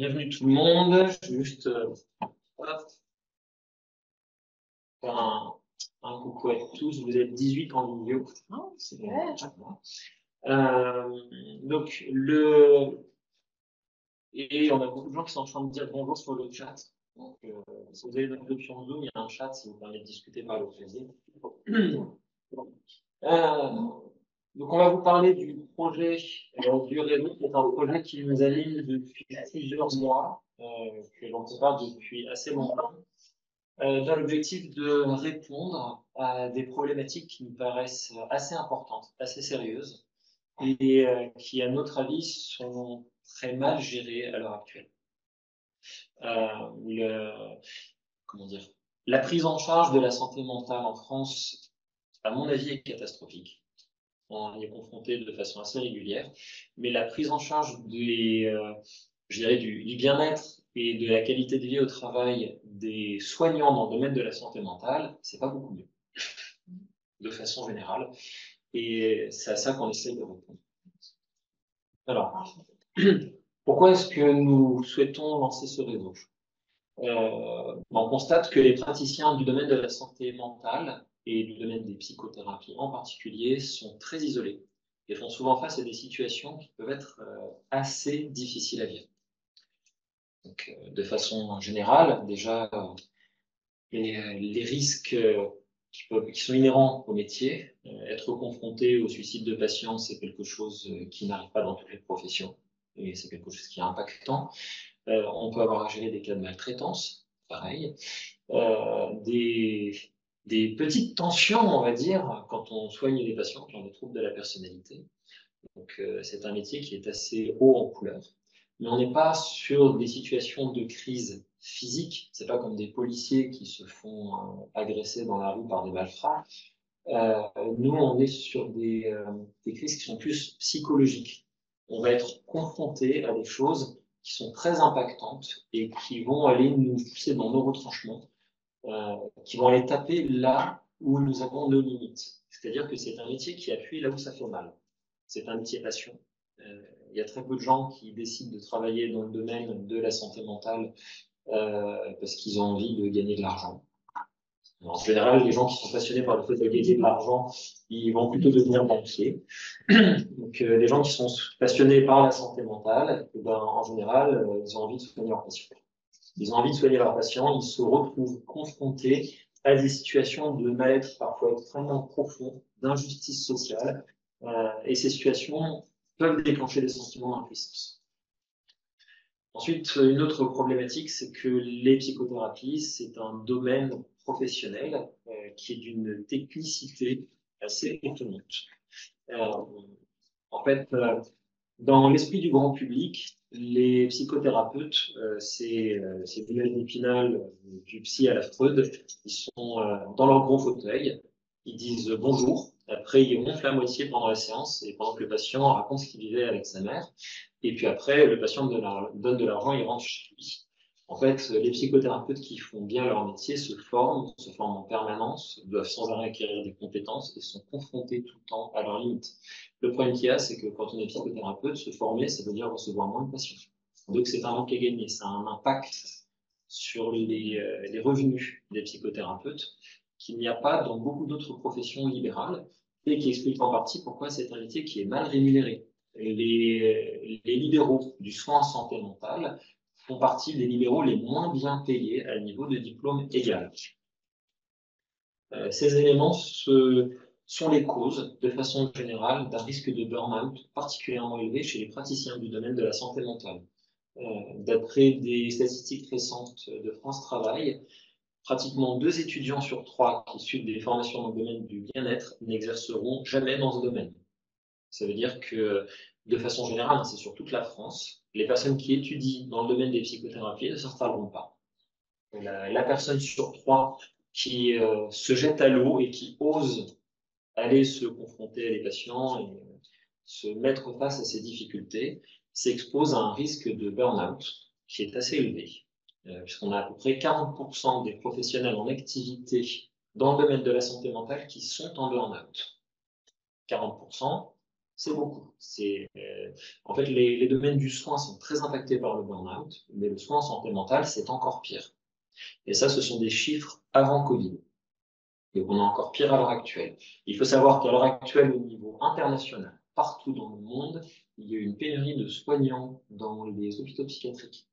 Bienvenue tout le monde. Je vais juste hop, faire un coucou à tous. Vous êtes 18 en vidéo. Oh, c'est bien. Donc, et on a beaucoup de gens qui sont en train de dire bonjour sur le chat. Donc, si vous avez une option Zoom, il y a un chat si vous permet de discuter par le plaisir. Donc, on va vous parler du projet du réseau, qui est un projet qui nous anime depuis plusieurs mois, que l'on prépare depuis assez longtemps, dans l'objectif de répondre à des problématiques qui nous paraissent assez importantes, assez sérieuses, et qui, à notre avis, sont très mal gérées à l'heure actuelle. Comment dire, la prise en charge de la santé mentale en France, à mon avis, est catastrophique. On y est confronté de façon assez régulière, mais la prise en charge je dirais du bien-être et de la qualité de vie au travail des soignants dans le domaine de la santé mentale, c'est pas beaucoup mieux, de façon générale, et c'est à ça qu'on essaie de répondre. Alors, pourquoi est-ce que nous souhaitons lancer ce réseau? On constate que les praticiens du domaine de la santé mentale et du domaine des psychothérapies en particulier sont très isolés et font souvent face à des situations qui peuvent être assez difficiles à vivre. Donc, de façon générale, déjà, les risques qui sont inhérents au métier, être confronté au suicide de patients, c'est quelque chose qui n'arrive pas dans toutes les professions et c'est quelque chose qui est impactant. On peut avoir à gérer des cas de maltraitance, pareil. Des petites tensions, on va dire, quand on soigne des patients qui ont des troubles de la personnalité. Donc, c'est un métier qui est assez haut en couleur. Mais on n'est pas sur des situations de crise physique. C'est pas comme des policiers qui se font agresser dans la rue par des malfrats. Nous, on est sur des crises qui sont plus psychologiques. On va être confronté à des choses qui sont très impactantes et qui vont aller nous pousser dans nos retranchements, qui vont aller taper là où nous avons nos limites. C'est-à-dire que c'est un métier qui appuie là où ça fait mal. C'est un métier passion. Il y a très peu de gens qui décident de travailler dans le domaine de la santé mentale parce qu'ils ont envie de gagner de l'argent. En général, les gens qui sont passionnés par le fait de gagner de l'argent, ils vont plutôt devenir banquiers. Donc, les gens qui sont passionnés par la santé mentale, eh ben, en général, ils ont envie de soigner leurs patients. Ils ont envie de soigner leurs patients, ils se retrouvent confrontés à des situations de mal-être parfois extrêmement profondes, d'injustice sociale, et ces situations peuvent déclencher des sentiments d'impuissance. Ensuite, une autre problématique, c'est que les psychothérapies, c'est un domaine professionnel qui est d'une technicité assez étonnante. En fait, dans l'esprit du grand public, les psychothérapeutes, c'est l'image d'Épinal, du psy à la Freud, ils sont dans leur gros fauteuil, ils disent bonjour, après ils ronflent à moitié pendant la séance, et pendant que le patient raconte ce qu'il vivait avec sa mère, et puis après le patient donne de l'argent, il rentre chez lui. En fait, les psychothérapeutes qui font bien leur métier se forment en permanence, doivent sans arrêt acquérir des compétences et sont confrontés tout le temps à leurs limites. Le problème qu'il y a, c'est que quand on est psychothérapeute, se former, ça veut dire recevoir moins de patients. Donc c'est un manque à gagner, ça a un impact sur les revenus des psychothérapeutes qu'il n'y a pas dans beaucoup d'autres professions libérales et qui explique en partie pourquoi c'est un métier qui est mal rémunéré. Les libéraux du soin en santé mentale font partie des libéraux les moins bien payés à niveau de diplôme égal. Ces éléments sont les causes, de façon générale, d'un risque de burn-out particulièrement élevé chez les praticiens du domaine de la santé mentale. D'après des statistiques récentes de France Travail, pratiquement 2 étudiants sur 3 qui suivent des formations dans le domaine du bien-être n'exerceront jamais dans ce domaine. Ça veut dire que, de façon générale, c'est sur toute la France, les personnes qui étudient dans le domaine des psychothérapies ne s'installeront pas. La personne sur 3 qui se jette à l'eau et qui ose aller se confronter à des patients et se mettre face à ces difficultés s'expose à un risque de burn-out qui est assez élevé, puisqu'on a à peu près 40% des professionnels en activité dans le domaine de la santé mentale qui sont en burn-out. 40%, c'est beaucoup. En fait, les domaines du soin sont très impactés par le burn-out, mais le soin en santé mentale, c'est encore pire. Et ça, ce sont des chiffres avant Covid. Et on est encore pire à l'heure actuelle. Il faut savoir qu'à l'heure actuelle, au niveau international, partout dans le monde, il y a une pénurie de soignants dans les hôpitaux psychiatriques.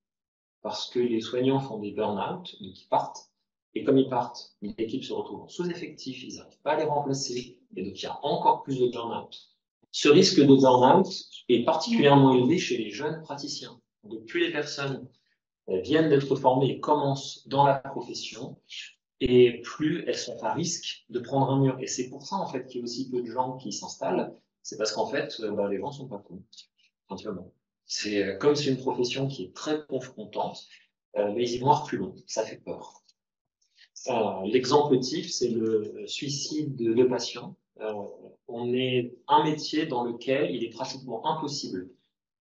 Parce que les soignants font des burn-out, donc ils partent. Et comme ils partent, l'équipe se retrouve en sous-effectif, ils n'arrivent pas à les remplacer. Et donc il y a encore plus de burn-out. Ce risque de burn-out est particulièrement élevé chez les jeunes praticiens. Donc plus les personnes viennent d'être formées et commencent dans la profession, et plus elles sont à risque de prendre un mur. Et c'est pour ça, en fait, qu'il y a aussi peu de gens qui s'installent. C'est parce qu'en fait, les gens sont pas cons, simplement. C'est comme c'est une profession qui est très confrontante, mais ils y vont plus long. Ça fait peur. L'exemple type, c'est le suicide de patients. On est un métier dans lequel il est pratiquement impossible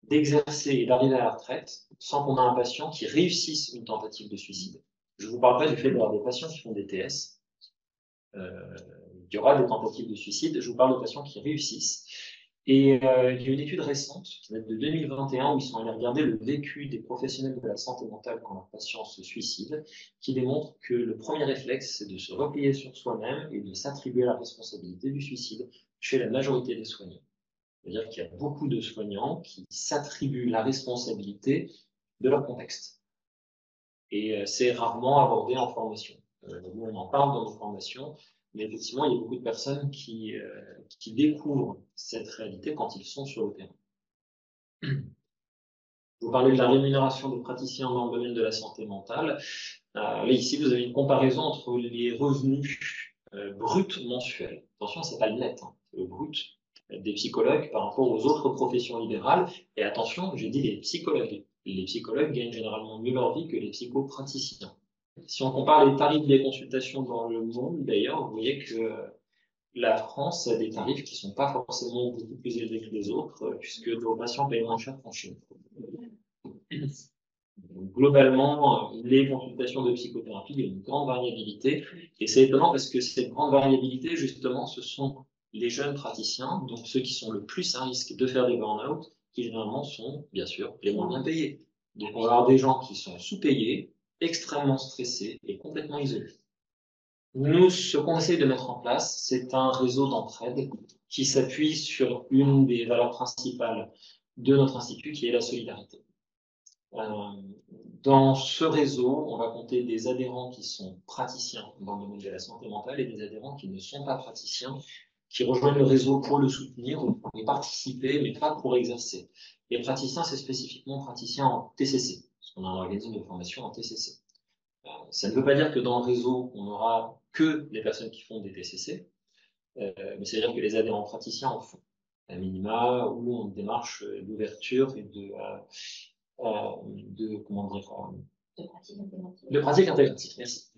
d'exercer et d'arriver à la retraite sans qu'on ait un patient qui réussisse une tentative de suicide. Je ne vous parle pas du fait d'avoir des patients qui font des TS. Il y aura des tentatives de suicide. Je vous parle de patients qui réussissent. Et il y a une étude récente, qui date de 2021, où ils sont allés regarder le vécu des professionnels de la santé mentale quand leurs patients se suicident, qui démontre que le premier réflexe, c'est de se replier sur soi-même et de s'attribuer la responsabilité du suicide chez la majorité des soignants. C'est-à-dire qu'il y a beaucoup de soignants qui s'attribuent la responsabilité de leur contexte. Et c'est rarement abordé en formation. Nous, on en parle dans nos formations, mais effectivement, il y a beaucoup de personnes qui découvrent cette réalité quand ils sont sur le terrain. Vous parlez de la rémunération des praticiens dans le domaine de la santé mentale. Là, ici, vous avez une comparaison entre les revenus bruts mensuels. Attention, c'est pas le net, hein, c'est le brut des psychologues par rapport aux autres professions libérales. Et attention, j'ai dit les psychologues. Les psychologues gagnent généralement mieux leur vie que les psychopraticiens. Si on compare les tarifs des consultations dans le monde, d'ailleurs, vous voyez que la France a des tarifs qui ne sont pas forcément beaucoup plus élevés que les autres, puisque nos patients payent moins cher qu'en Chine. Globalement, les consultations de psychothérapie, il y a une grande variabilité. Et c'est étonnant parce que cette grande variabilité, justement, ce sont les jeunes praticiens, donc ceux qui sont le plus à risque de faire des burn-out, qui généralement sont, bien sûr, les moins bien payés. Donc on va avoir des gens qui sont sous-payés, extrêmement stressés et complètement isolés. Nous, ce qu'on essaie de mettre en place, c'est un réseau d'entraide qui s'appuie sur une des valeurs principales de notre institut, qui est la solidarité. Dans ce réseau, on va compter des adhérents qui sont praticiens dans le domaine de la santé mentale et des adhérents qui ne sont pas praticiens, qui rejoignent le réseau pour le soutenir ou pour y participer, mais pas pour exercer. Les praticiens, c'est spécifiquement praticiens en TCC, parce qu'on a un organisme de formation en TCC. Ça ne veut pas dire que dans le réseau, on n'aura que les personnes qui font des TCC, mais c'est-à-dire que les adhérents praticiens en font, à minima, ou en démarche d'ouverture et comment dire, de pratique intégrative. Merci.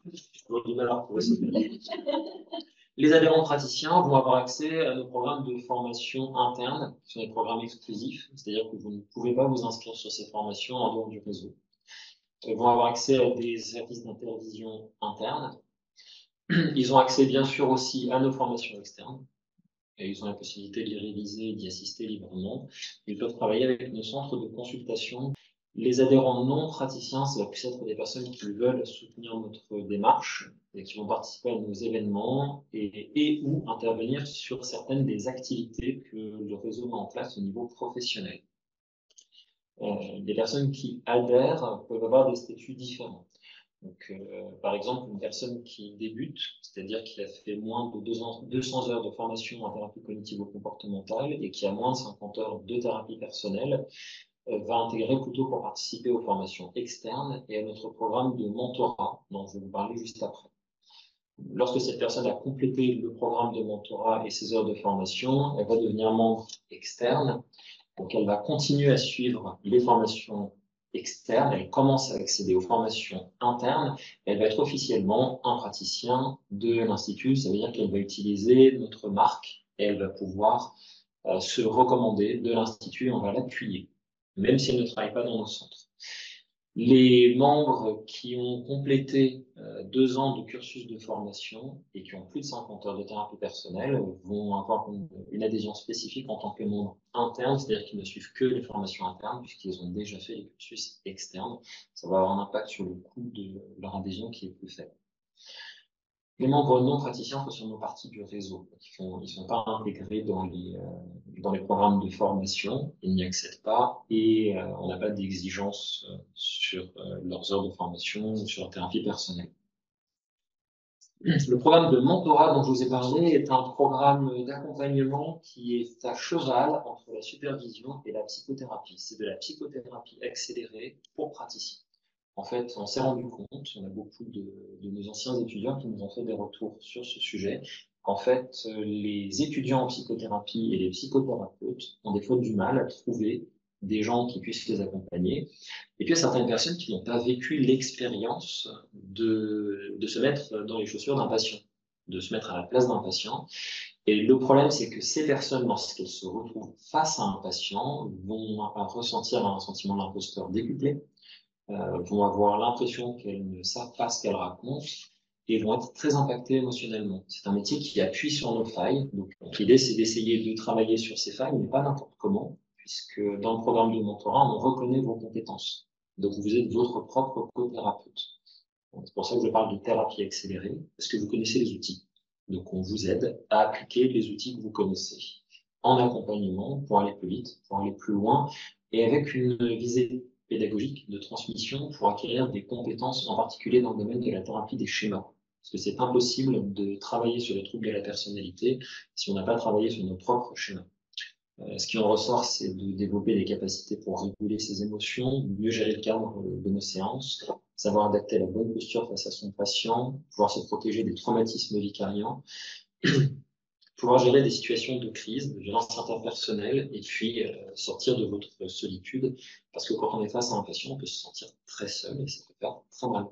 Les adhérents praticiens vont avoir accès à nos programmes de formation interne, qui sont des programmes exclusifs, c'est-à-dire que vous ne pouvez pas vous inscrire sur ces formations en dehors du réseau. Ils vont avoir accès à des services d'intervision interne. Ils ont accès bien sûr aussi à nos formations externes. Et ils ont la possibilité d'y réviser, d'y assister librement. Ils peuvent travailler avec nos centres de consultation. Les adhérents non praticiens, ça va plus être des personnes qui veulent soutenir notre démarche et qui vont participer à nos événements et ou intervenir sur certaines des activités que le réseau met en place au niveau professionnel. Les personnes qui adhèrent peuvent avoir des statuts différents. Donc, par exemple, une personne qui débute, c'est-à-dire qui a fait moins de 200 heures de formation en thérapie cognitivo-comportementale et qui a moins de 50 heures de thérapie personnelle, va intégrer plutôt pour participer aux formations externes et à notre programme de mentorat, dont je vais vous parler juste après. Lorsque cette personne a complété le programme de mentorat et ses heures de formation, elle va devenir membre externe. Donc, elle va continuer à suivre les formations externes, elle commence à accéder aux formations internes, elle va être officiellement un praticien de l'Institut, ça veut dire qu'elle va utiliser notre marque et elle va pouvoir se recommander de l'Institut, on va l'appuyer, même si elle ne travaille pas dans nos centres. Les membres qui ont complété 2 ans de cursus de formation et qui ont plus de 50 heures de thérapie personnelle vont avoir une adhésion spécifique en tant que membre interne, c'est-à-dire qu'ils ne suivent que les formations internes puisqu'ils ont déjà fait les cursus externes. Ça va avoir un impact sur le coût de leur adhésion qui est plus faible. Les membres non praticiens font seulement partie du réseau. Ils ne sont pas intégrés dans les programmes de formation, ils n'y accèdent pas et on n'a pas d'exigence sur leurs heures de formation ou sur leur thérapie personnelle. Le programme de mentorat dont je vous ai parlé est un programme d'accompagnement qui est à cheval entre la supervision et la psychothérapie. C'est de la psychothérapie accélérée pour praticiens. En fait, on s'est rendu compte, on a beaucoup de nos anciens étudiants qui nous ont fait des retours sur ce sujet. En fait, les étudiants en psychothérapie et les psychothérapeutes ont des fois du mal à trouver des gens qui puissent les accompagner. Et puis, il y a certaines personnes qui n'ont pas vécu l'expérience de se mettre dans les chaussures d'un patient, de se mettre à la place d'un patient. Et le problème, c'est que ces personnes, lorsqu'elles se retrouvent face à un patient, vont ressentir un sentiment de l'imposteur décuplé, vont avoir l'impression qu'elles ne savent pas ce qu'elles racontent et vont être très impactées émotionnellement. C'est un métier qui appuie sur nos failles. Donc, l'idée, c'est d'essayer de travailler sur ces failles, mais pas n'importe comment, puisque dans le programme de mentorat, on reconnaît vos compétences. Donc, vous êtes votre propre co-thérapeute. C'est pour ça que je parle de thérapie accélérée, parce que vous connaissez les outils. Donc, on vous aide à appliquer les outils que vous connaissez en accompagnement pour aller plus vite, pour aller plus loin, et avec une visée pédagogique de transmission pour acquérir des compétences, en particulier dans le domaine de la thérapie des schémas. Parce que c'est impossible de travailler sur les troubles de la personnalité si on n'a pas travaillé sur nos propres schémas. Ce qui en ressort, c'est de développer des capacités pour réguler ses émotions, mieux gérer le cadre de nos séances, savoir adapter la bonne posture face à son patient, pouvoir se protéger des traumatismes vicariants, pouvoir gérer des situations de crise, de violence interpersonnelle, et puis sortir de votre solitude, parce que quand on est face à un patient, on peut se sentir très seul et ça peut faire très mal.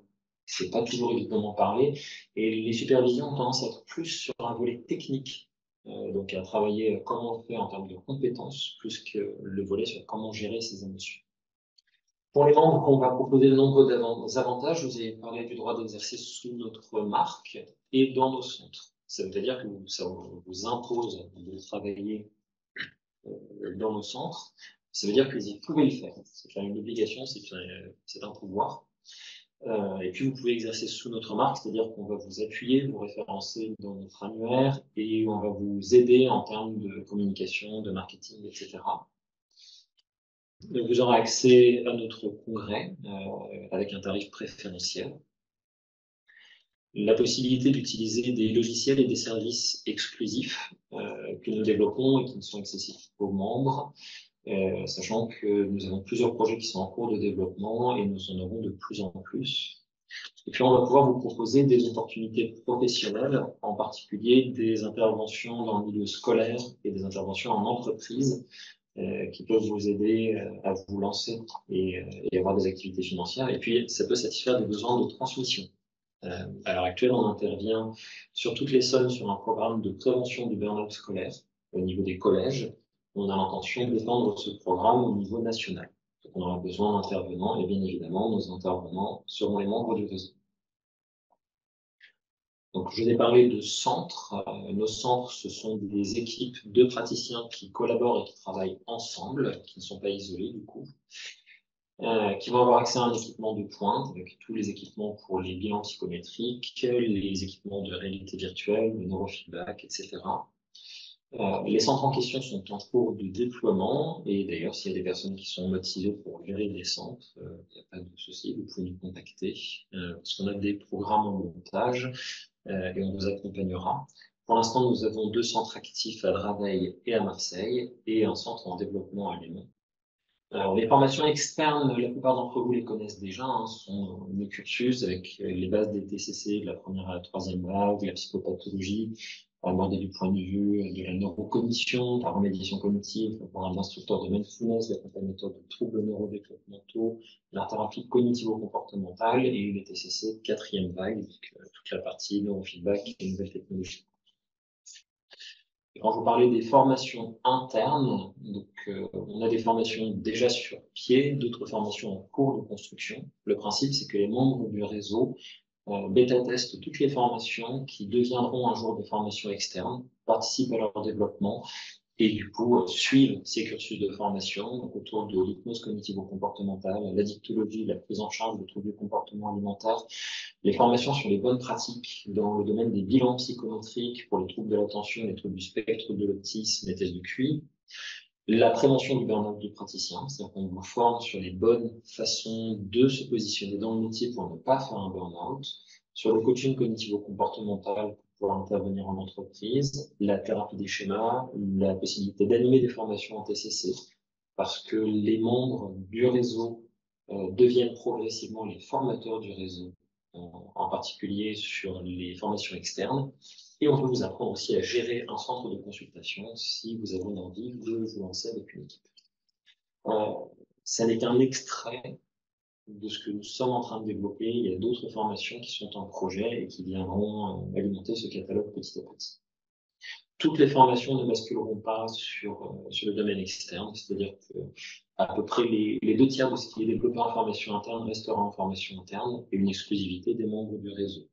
C'est pas toujours évident d'en parler, et les supervisions ont tendance à être plus sur un volet technique, donc à travailler comment on fait en termes de compétences, plus que le volet sur comment gérer ses émotions. Pour les membres, on va proposer de nombreux avantages. Je vous ai parlé du droit d'exercer sous notre marque et dans nos centres. Ça veut dire que ça vous impose de travailler dans nos centres. Ça veut dire que vous pouvez le faire. C'est pas une obligation, c'est un pouvoir. Et puis vous pouvez exercer sous notre marque, c'est-à-dire qu'on va vous appuyer, vous référencer dans notre annuaire et on va vous aider en termes de communication, de marketing, etc. Donc, vous aurez accès à notre congrès avec un tarif préférentiel. La possibilité d'utiliser des logiciels et des services exclusifs que nous développons et qui ne sont accessibles qu'aux membres, sachant que nous avons plusieurs projets qui sont en cours de développement et nous en aurons de plus en plus. Et puis, on va pouvoir vous proposer des opportunités professionnelles, en particulier des interventions dans le milieu scolaire et des interventions en entreprise, qui peuvent vous aider à vous lancer et avoir des activités financières. Et puis, ça peut satisfaire des besoins de transmission. À l'heure actuelle, on intervient sur toute l'Essonne sur un programme de prévention du burn-out scolaire au niveau des collèges. On a l'intention d'étendre ce programme au niveau national. Donc, on aura besoin d'intervenants et bien évidemment, nos intervenants seront les membres du réseau. Donc, je vous ai parlé de centres. Nos centres, ce sont des équipes de praticiens qui collaborent et qui travaillent ensemble, qui ne sont pas isolés du coup, qui vont avoir accès à un équipement de pointe, avec tous les équipements pour les bilans psychométriques, les équipements de réalité virtuelle, de neurofeedback, etc. Les centres en question sont en cours de déploiement, et d'ailleurs, s'il y a des personnes qui sont motivées pour gérer des centres, il n'y a pas de souci, vous pouvez nous contacter, parce qu'on a des programmes en montage, et on vous accompagnera. Pour l'instant, nous avons 2 centres actifs à Draveil et à Marseille, et un centre en développement à Lyon. Les formations externes, la plupart d'entre vous les connaissent déjà, hein, ce sont nos cursus avec les bases des TCC de la première à la troisième vague, la psychopathologie, aborder du point de vue de la neurocognition, de la remédiation cognitive, le programme d'instructeur de mindfulness, l'accompagnateur de troubles neurodéveloppementaux, la thérapie cognitivo-comportementale et les TCC de quatrième vague, donc toute la partie neurofeedback et nouvelles technologies. Quand je vous parlais des formations internes, donc, on a des formations déjà sur pied, d'autres formations en cours de construction. Le principe, c'est que les membres du réseau bêta-testent toutes les formations qui deviendront un jour des formations externes, participent à leur développement et du coup suivent ces cursus de formation donc, autour de l'hypnose cognitivo-comportementale, l'addictologie, la prise en charge de troubles du comportement alimentaire, les formations sur les bonnes pratiques dans le domaine des bilans psychométriques pour les troubles de l'attention, les troubles du spectre de l'autisme, les tests de QI, la prévention du burn-out du praticien, c'est-à-dire qu'on vous forme sur les bonnes façons de se positionner dans le métier pour ne pas faire un burn-out, sur le coaching cognitivo-comportemental pour pouvoir intervenir en entreprise, la thérapie des schémas, la possibilité d'animer des formations en TCC, parce que les membres du réseau deviennent progressivement les formateurs du réseau, en particulier sur les formations externes. Et on peut vous apprendre aussi à gérer un centre de consultation si vous avez envie de vous lancer avec une équipe. Ça n'est qu'un extrait de ce que nous sommes en train de développer. Il y a d'autres formations qui sont en projet et qui viendront alimenter ce catalogue petit à petit. Toutes les formations ne basculeront pas sur le domaine externe, c'est-à-dire que à peu près les 2 tiers de ce qui est développé en formation interne restera en formation interne et une exclusivité des membres du réseau.